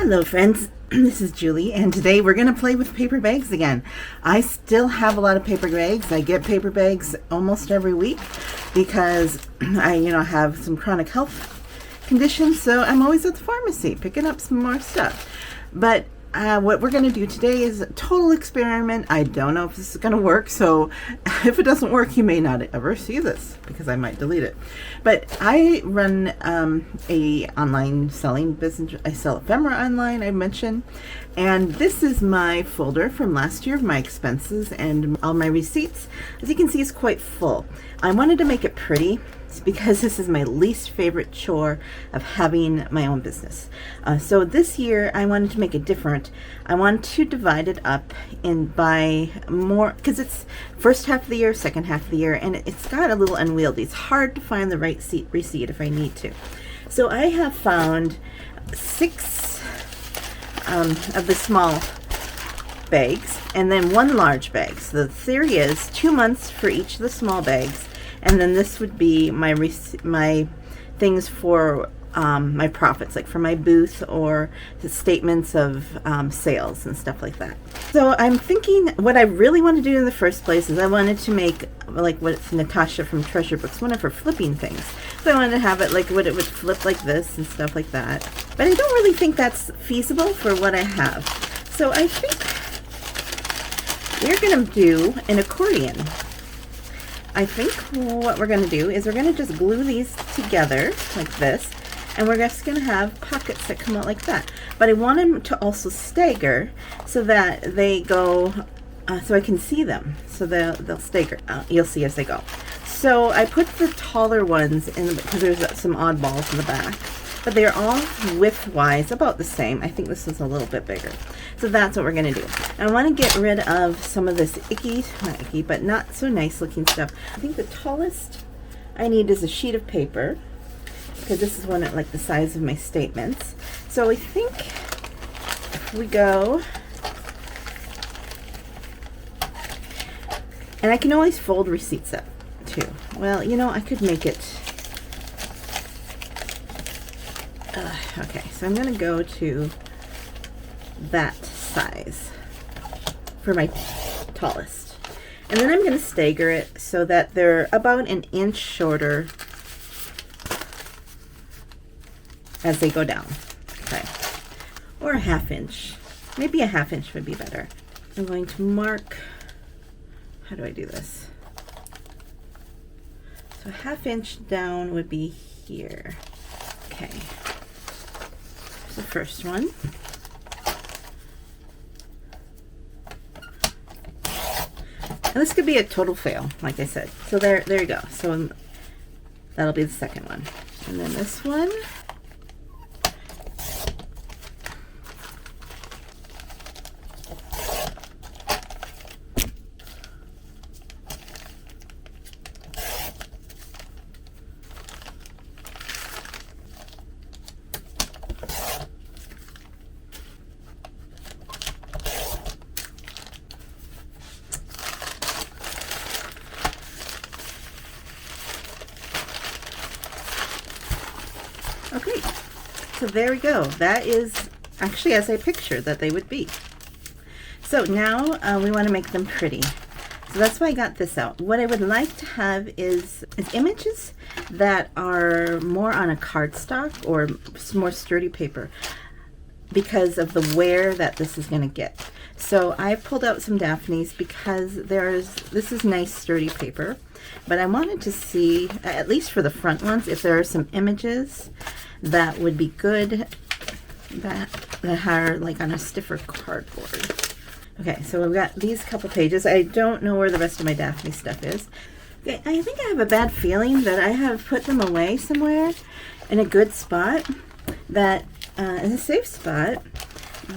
Hello friends, this is Julie, and today we're going to play with paper bags again. I still have a lot of paper bags. I get paper bags almost every week because I have some chronic health conditions, so I'm always at the pharmacy picking up some more stuff. But what we're going to do today is a total experiment. I don't know if this is going to work, so if it doesn't work, you may not ever see this because I might delete it. But I run a online selling business. I sell ephemera online, I mentioned, and this is my folder from last year of my expenses and all my receipts. As you can see, it's quite full. I wanted to make it pretty because this is my least favorite chore of having my own business. So this year I wanted to make it different. I want to divide it up by more, because it's first half of the year, second half of the year, and it's got a little unwieldy. It's hard to find the right receipt if I need to. So I have found 6 of the small bags and then 1 large bag. So the theory is 2 months for each of the small bags, and then this would be my things for my profits, like for my booth or the statements of sales and stuff like that. So I'm thinking what I really want to do in the first place is I wanted to make like what Natasha from Treasure Books, one of her flipping things. So I wanted to have it like what it would flip like this and stuff like that. But I don't really think that's feasible for what I have. So I think we're going to do an accordion. I think what we're going to do is we're going to just glue these together like this, and we're just going to have pockets that come out like that. But I want them to also stagger so that they go, so I can see them. So they'll stagger. You'll see as they go. So I put the taller ones in because there's some oddballs in the back. But they're all width-wise about the same. I think this is a little bit bigger. So that's what we're going to do. I want to get rid of some of this not icky, but not so nice looking stuff. I think the tallest I need is a sheet of paper, because this is one at like the size of my statements. So I think if we go, and I can always fold receipts up too. Well, I could make it. Okay, so I'm going to go to that size for my tallest. And then I'm going to stagger it so that they're about an inch shorter as they go down. Okay, or a ½ inch. Maybe a ½ inch would be better. I'm going to mark, how do I do this? So a ½ inch down would be here. Okay. The first one. And this could be a total fail, like I said. So there you go. So that'll be the second one. And then this one. Okay, so there we go. That is actually as I pictured that they would be. So now we want to make them pretty. So that's why I got this out. What I would like to have is images that are more on a cardstock or more sturdy paper because of the wear that this is going to get. So I pulled out some Daphne's because this is nice sturdy paper, but I wanted to see, at least for the front ones, if there are some images that would be good that are like on a stiffer cardboard. Okay, so we've got these couple pages. I don't know where the rest of my Daphne stuff is. Okay, I think I have a bad feeling that I have put them away somewhere in a good spot, that is a safe spot,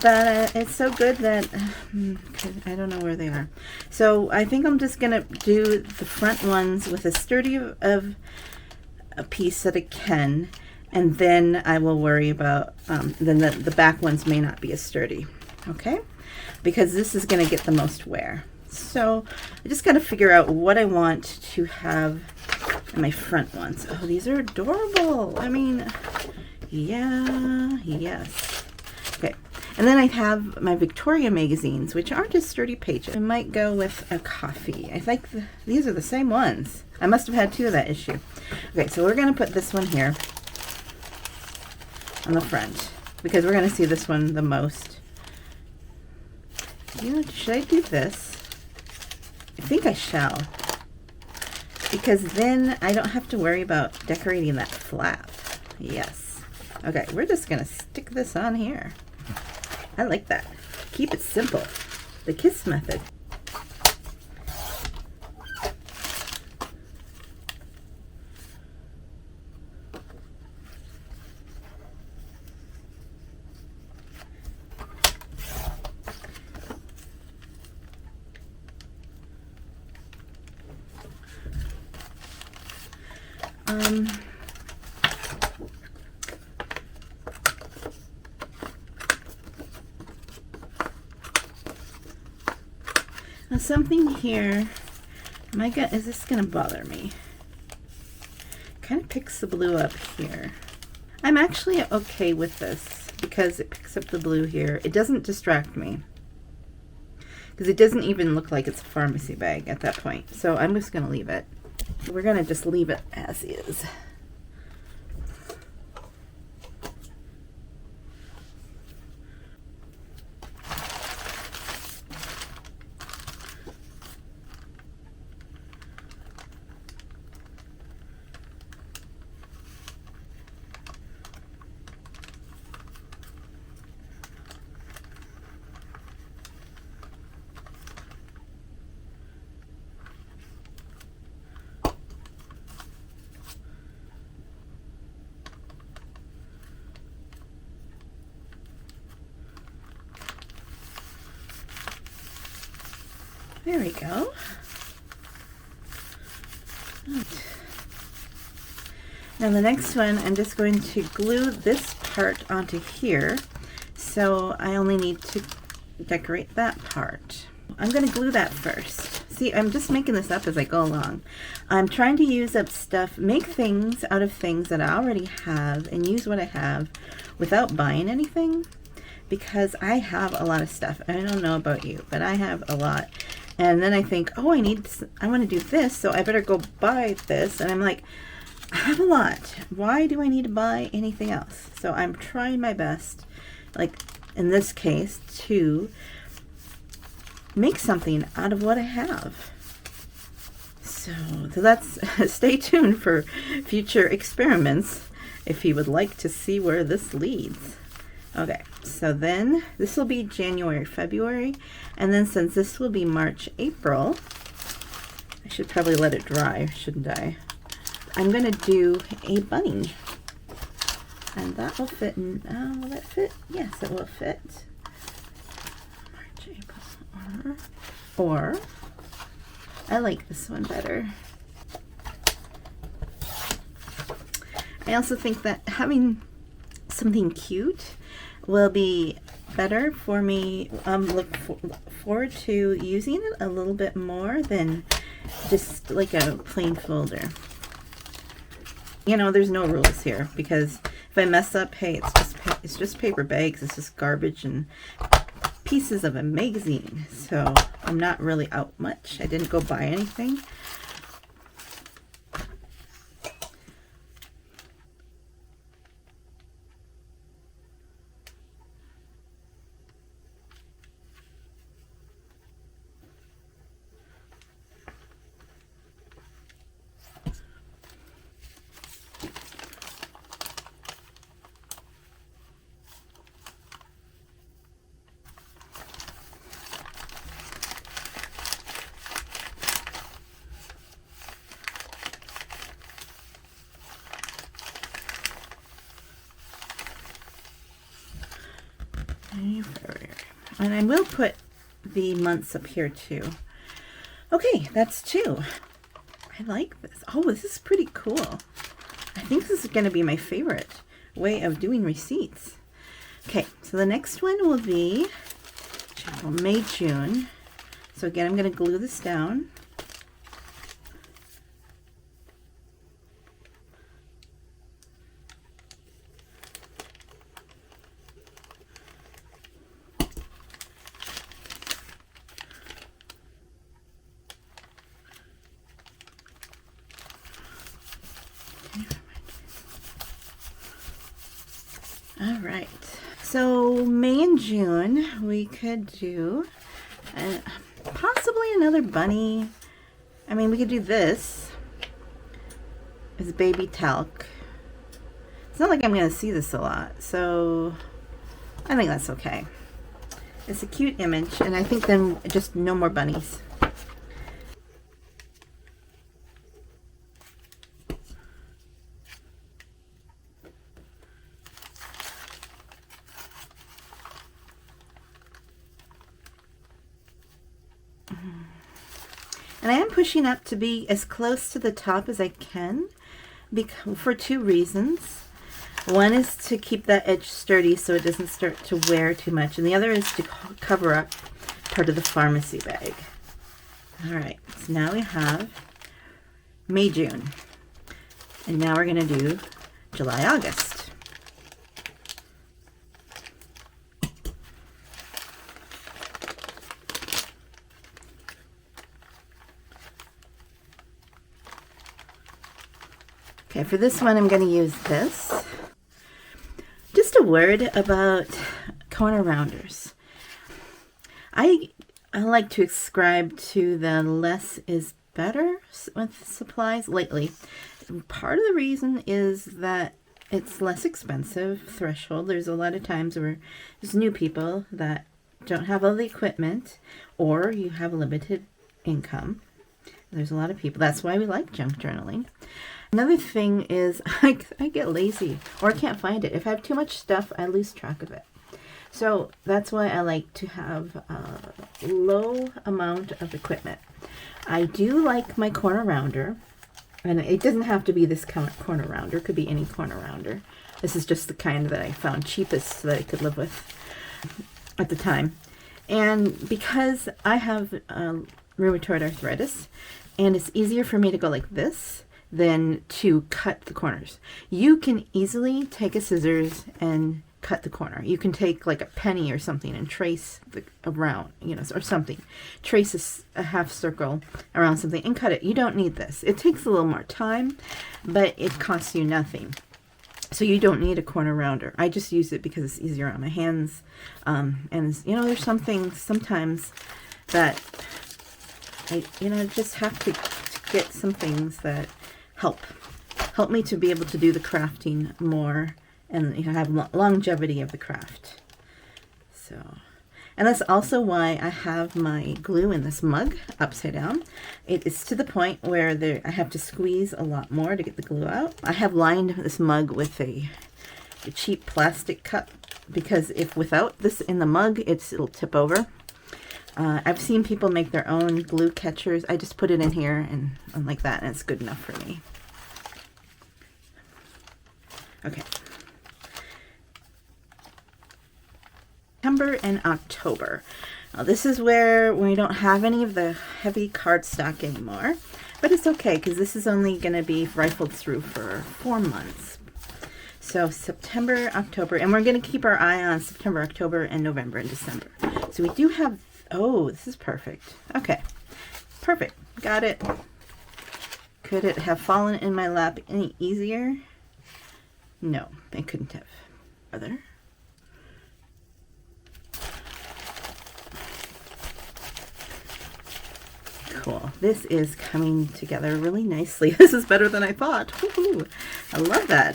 but it's so good that I don't know where they are. So I think I'm just gonna do the front ones with as sturdy of a piece that I can, and then I will worry about then the back ones may not be as sturdy. Okay, because this is going to get the most wear. So I just got to figure out what I want to have in my front ones. Oh, these are adorable. I mean, yeah, yes. Okay, and then I have my Victoria magazines, which are just sturdy pages. I might go with a coffee. I think these are the same ones. I must have had two of that issue. Okay, so we're going to put this one here on the front because we're going to see this one the most. You know, should I do this? I think I shall, because then I don't have to worry about decorating that flap. Yes. Okay, we're just going to stick this on here. I like that. Keep it simple. The kiss method. Now something here, my God, is this gonna bother me? Kind of picks the blue up here. I'm actually okay with this because it picks up the blue here. It doesn't distract me because it doesn't even look like it's a pharmacy bag at that point. So I'm just gonna leave it. We're gonna just leave it as is. There we go. Right. Now the next one, I'm just going to glue this part onto here. So I only need to decorate that part. I'm going to glue that first. See, I'm just making this up as I go along. I'm trying to use up stuff, make things out of things that I already have and use what I have without buying anything, because I have a lot of stuff. I don't know about you, but I have a lot. And then I think, oh, I want to do this, so I better go buy this. And I'm like, I have a lot. Why do I need to buy anything else? So I'm trying my best, like in this case, to make something out of what I have. So that's, stay tuned for future experiments if you would like to see where this leads. Okay, so then this will be January, February, and then since this will be March, April, I should probably let it dry, shouldn't I? I'm going to do a bunny, and that will fit in, will that fit? Yes, it will fit. March, April, or I like this one better. I also think that having something cute will be better for me. Look forward to using it a little bit more than just like a plain folder. You know, there's no rules here, because if I mess up, hey, it's just paper bags. It's just garbage and pieces of a magazine. So I'm not really out much. I didn't go buy anything. And I will put the months up here too. Okay, that's 2. I like this. Oh, this is pretty cool. I think this is going to be my favorite way of doing receipts. Okay, so the next one will be May, June. So again, I'm going to glue this down. So May and June, we could do possibly another bunny. I mean, we could do this as baby talc. It's not like I'm going to see this a lot, so I think that's okay. It's a cute image, and I think then just no more bunnies. And I am pushing up to be as close to the top as I can for two reasons. One is to keep that edge sturdy so it doesn't start to wear too much, and the other is to cover up part of the pharmacy bag. All right, so now we have May, June, and now we're going to do July, August. Okay, for this one I'm going to use this. Just a word about corner rounders. I like to ascribe to the less is better with supplies lately. Part of the reason is that it's less expensive threshold. There's a lot of times where there's new people that don't have all the equipment, or you have limited income. There's a lot of people. That's why we like junk journaling. Another thing is I get lazy, or I can't find it. If I have too much stuff, I lose track of it. So that's why I like to have a low amount of equipment. I do like my corner rounder, and it doesn't have to be this corner rounder. It could be any corner rounder. This is just the kind that I found cheapest that I could live with at the time. And because I have rheumatoid arthritis, and it's easier for me to go like this than to cut the corners. You can easily take a scissors and cut the corner. You can take like a penny or something and trace around, or something. Trace a half circle around something and cut it. You don't need this. It takes a little more time, but it costs you nothing. So you don't need a corner rounder. I just use it because it's easier on my hands. And there's something sometimes that I just have to get some things that help me to be able to do the crafting more and have longevity of the craft. So, and that's also why I have my glue in this mug upside down. It is to the point where I have to squeeze a lot more to get the glue out. I have lined this mug with a cheap plastic cup because if without this in the mug, it'll tip over. I've seen people make their own glue catchers. I just put it in here and like that, and it's good enough for me. Okay. September and October. Now this is where we don't have any of the heavy cardstock anymore, but it's okay because this is only going to be rifled through for 4 months. So September, October, and we're going to keep our eye on September, October, and November and December. So we do have, oh, this is perfect. Okay, perfect. Got it. Could it have fallen in my lap any easier? No, it couldn't have. Other. Cool. This is coming together really nicely. This is better than I thought. Woo-hoo. I love that.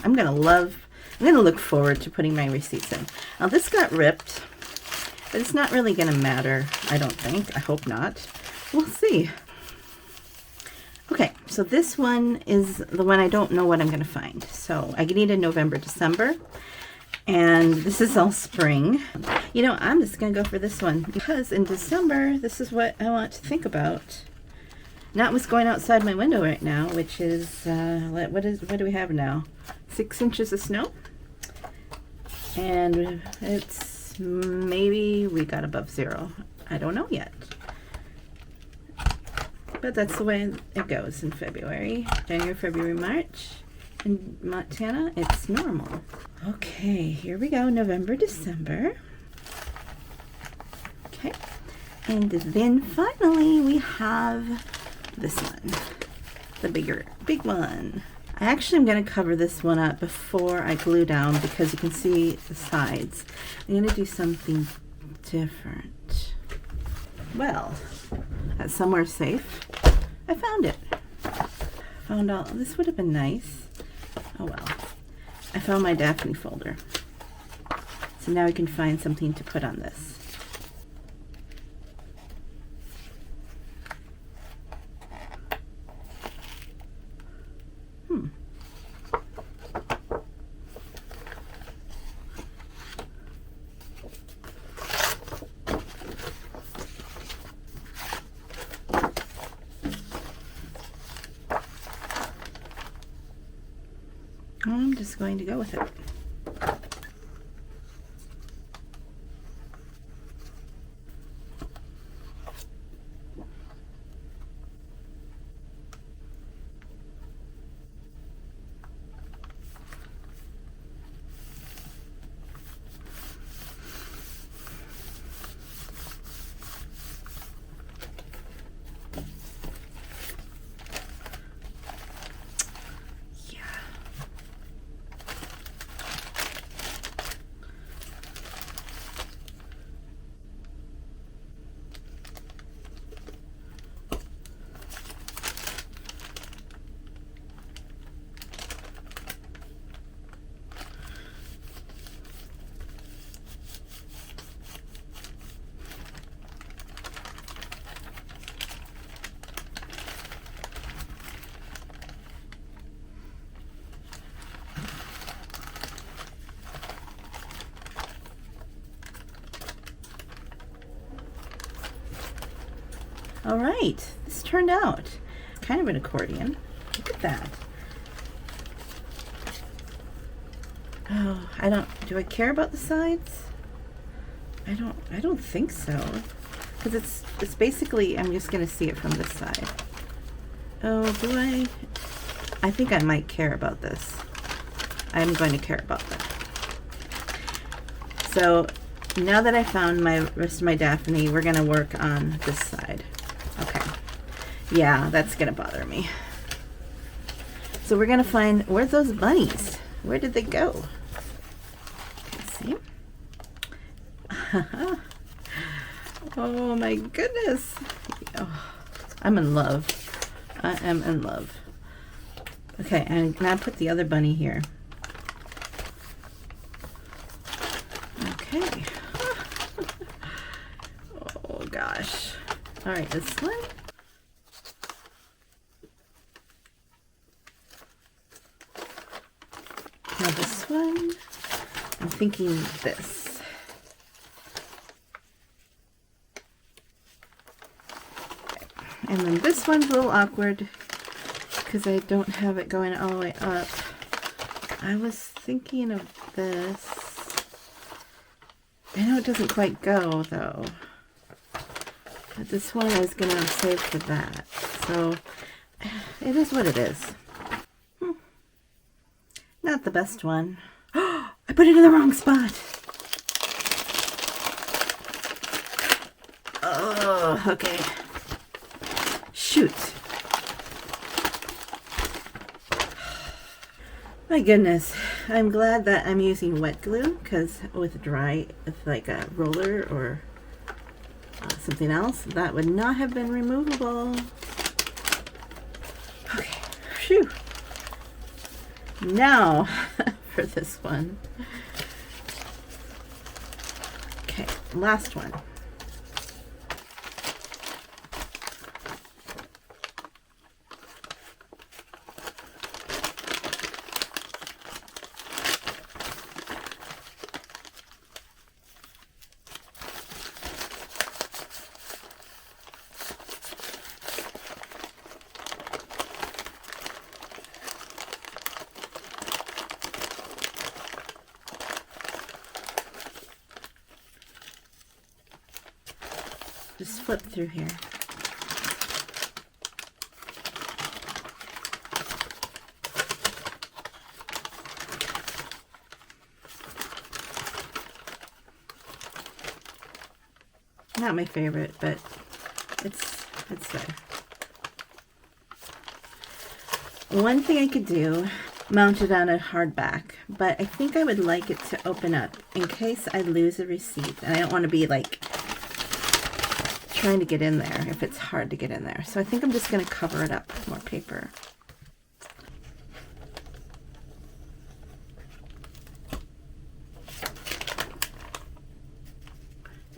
I'm gonna look forward to putting my receipts in. Now this got ripped, but it's not really gonna matter, I don't think. I hope not. We'll see. Okay, so this one is the one I don't know what I'm gonna find. So I need a November, December, and this is all spring. I'm just gonna go for this one because in December, this is what I want to think about. Not what's going outside my window right now, which is, what do we have now? 6 inches of snow. And it's maybe we got above 0. I don't know yet. But that's the way it goes in February. January, February, March. In Montana, it's normal. Okay, here we go. November, December. Okay. And then finally we have this one. The big one. I actually am going to cover this one up before I glue down because you can see the sides. I'm going to do something different. Well, that's somewhere safe. I found it. Found out this would have been nice. Oh well. I found my Daphne folder. So now we can find something to put on this. I'm just going to go with it. All right, this turned out kind of an accordion. Look at that. Oh, do I care about the sides? I don't think so. Because it's basically, I'm just gonna see it from this side. Oh, do I? I think I might care about this. I'm going to care about that. So now that I found my rest of my Daphne, we're gonna work on this side. Okay. Yeah, that's gonna bother me. So we're gonna find, where's those bunnies? Where did they go? Let's see. Oh my goodness. Oh, I'm in love. I am in love. Okay, and now put the other bunny here. Okay. Oh gosh. All right, this one. Now this one, I'm thinking this. And then this one's a little awkward because I don't have it going all the way up. I was thinking of this. I know it doesn't quite go though. But this one I was going to save for that. So it is what it is. Not the best one. I put it in the wrong spot. Oh, okay. Shoot. My goodness. I'm glad that I'm using wet glue because with dry, with like a roller or something else, that would not have been removable. Okay. Phew. Now for this one. Okay, last one. Just flip through here. Not my favorite, but it's there. One thing I could do, mount it on a hardback, but I think I would like it to open up in case I lose a receipt, and I don't want to be like trying to get in there if it's hard to get in there. So I think I'm just going to cover it up with more paper.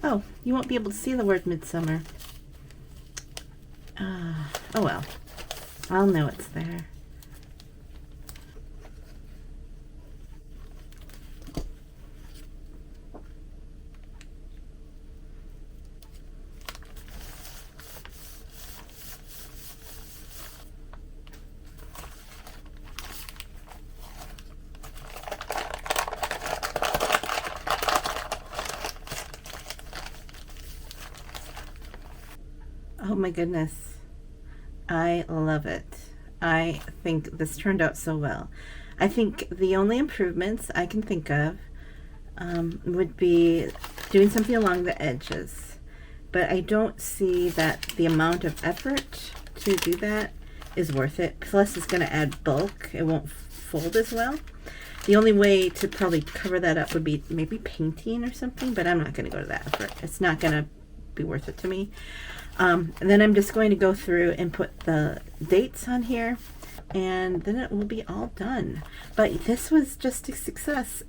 Oh, you won't be able to see the word midsummer. Oh well, I'll know it's there. Oh my goodness, I love it. I think this turned out so well. I think the only improvements I can think of would be doing something along the edges, but I don't see that the amount of effort to do that is worth it. Plus it's going to add bulk. It won't fold as well. The only way to probably cover that up would be maybe painting or something, but I'm not going to go to that effort. It's not going to be worth it to me. And then I'm just going to go through and put the dates on here, and then it will be all done. But this was just a success.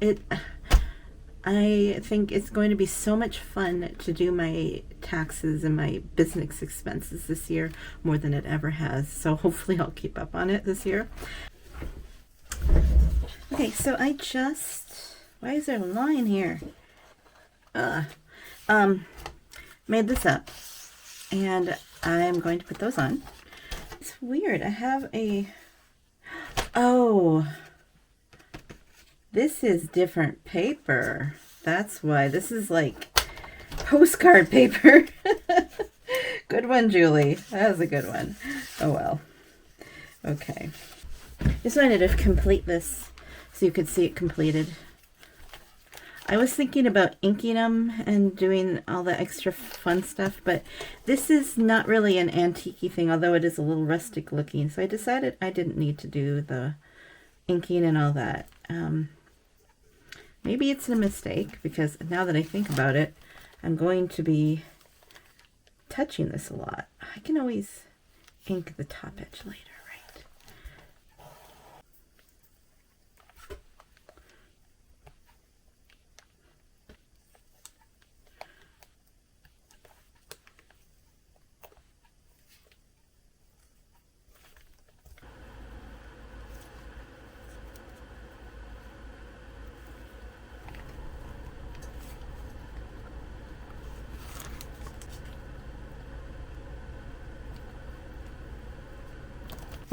I think it's going to be so much fun to do my taxes and my business expenses this year, more than it ever has. So hopefully I'll keep up on it this year. Okay, so I just, why is there a line here? Made this up, and I'm going to put those on. It's weird. I have a, oh, this is different paper. That's why. This is like postcard paper. Good one, Julie. That was a good one. Oh well. Okay. Just wanted to complete this so you could see it completed. I was thinking about inking them and doing all the extra fun stuff, but this is not really an antique-y thing, although it is a little rustic looking. So I decided I didn't need to do the inking and all that. Maybe it's a mistake, because now that I think about it, I'm going to be touching this a lot. I can always ink the top edge later.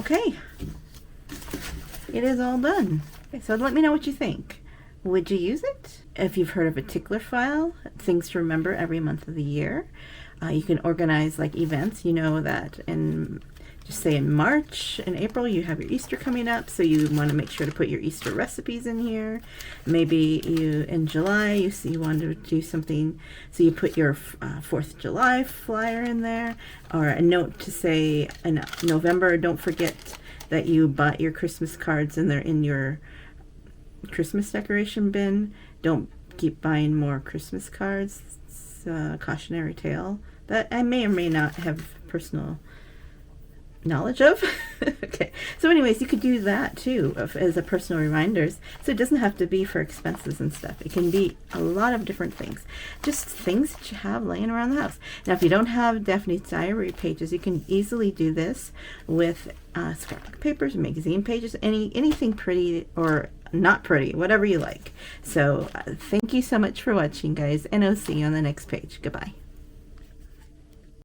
Okay, it is all done. Okay, so let me know what you think. Would you use it? If you've heard of a tickler file, things to remember every month of the year. You can organize like events. You know that in, just say in March and April, you have your Easter coming up, so you want to make sure to put your Easter recipes in here. Maybe you, in July, you want to do something, so you put your 4th of July flyer in there, or a note to say in November, don't forget that you bought your Christmas cards and they're in your Christmas decoration bin. Don't keep buying more Christmas cards. It's a cautionary tale that I may or may not have personal knowledge of. Okay, so anyways, you could do that too as a personal reminders, so it doesn't have to be for expenses and stuff. It can be a lot of different things, just things that you have laying around the house. Now if you don't have Daphne's diary pages, you can easily do this with scrapbook papers, magazine pages, anything pretty or not pretty, whatever you like. So thank you so much for watching, guys, and I'll see you on the next page. Goodbye.